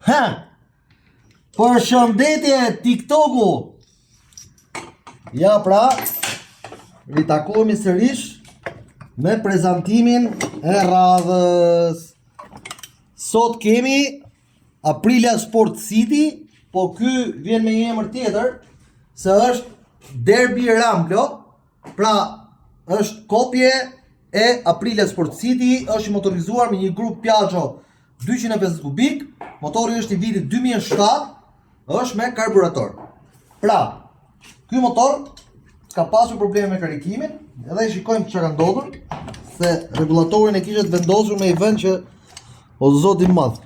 Ha! Përshëndetje TikToku. Ja pra, ritakohemi sërish me prezantimin e radhës. Sot kemi Aprilia Sport City, po ky vjen me një emër tjetër, se është Derby Ramblo, pra është kopje e Aprilia Sport City, është i motorizuar me një grup Piaggio 250 kubik, motori është i vitit 2007, është me karburator. Pra, ky motor ka pasur probleme me karikimin, edhe shikojmë çka ka ndodhur, se rregullatorin e kishte vendosur me i vend që o zoti i madh.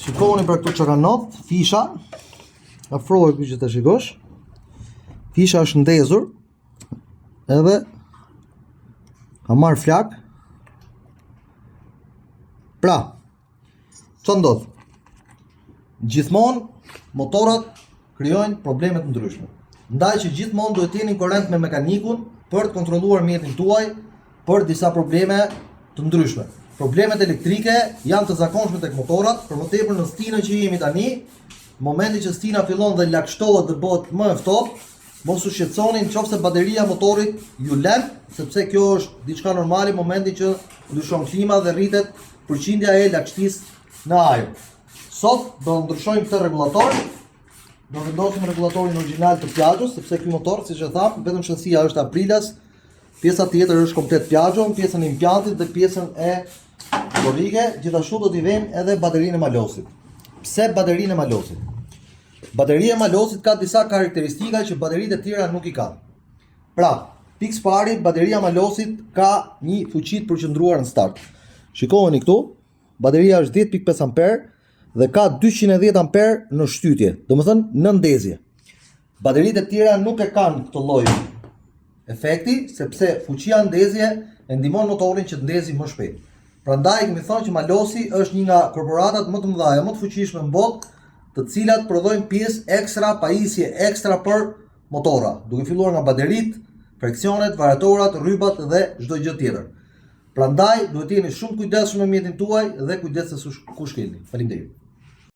Shikoni pra këtu çka ka ndodhur, fisha, afrohe ky që ta shikosh. Fisha është ndezur, edhe ka marrë flak. Pra, çfarë ndodh? Gjithmonë motorat krijojnë probleme të ndryshme. Ndaj që gjithmonë duhet të jeni korrent me mekanikun për të kontrolluar mjetin tuaj për disa probleme të ndryshme. Problemet elektrike janë të zakonshme tek motorat, për më tepër në stinën që jemi tani, në momentin që stina fillon dhe lagshtohet dhe bëhet më e ftohtë, mos u shqetësoni nëse bateria e motorit ju lën, sepse kjo është diçka normale në momentin që ndryshon klima dhe rritet përqindja e lagështisë në ajër. Sot do ndryshojmë këtë rregullator. Do vendosim rregullatorin origjinal të Piaggio, sepse ky motor, siç e tham, vetëm shensia është Aprilias, pjesa tjetër është komplet Piaggio, pjesën e impiantit dhe pjesën e korrige. Gjithashtu do t'i vëmë edhe baterinë e malosit. Pse baterinë e malosit? Bateria e malosit ka disa karakteristika që bateritë e tjera nuk i kanë. Pra, pikë pari, bateria e malosit ka një fuqi të përqendruar në start. Shikoni këtu, bateria është 10.5 amper dhe ka 210 amper në shtytje, domethënë në ndezje. Bateritë e tjera nuk e kanë këtë lloj efekti, sepse fuqia ndezje e ndihmon motorin që të ndezi më shpejt. Prandaj kemi thënë që malosi është një nga korporatat më të mëdha, më të fuqishme në botë, të cilat prodhojnë pjesë ekstra, pajisje ekstra për motora, duke filluar nga bateritë, freksionet, variatorat, rrybat dhe çdo gjë tjetër. Prandaj duhet të jeni shumë kujdesshëm me mjetin tuaj dhe kujdes se ku shkelni. Faleminderit.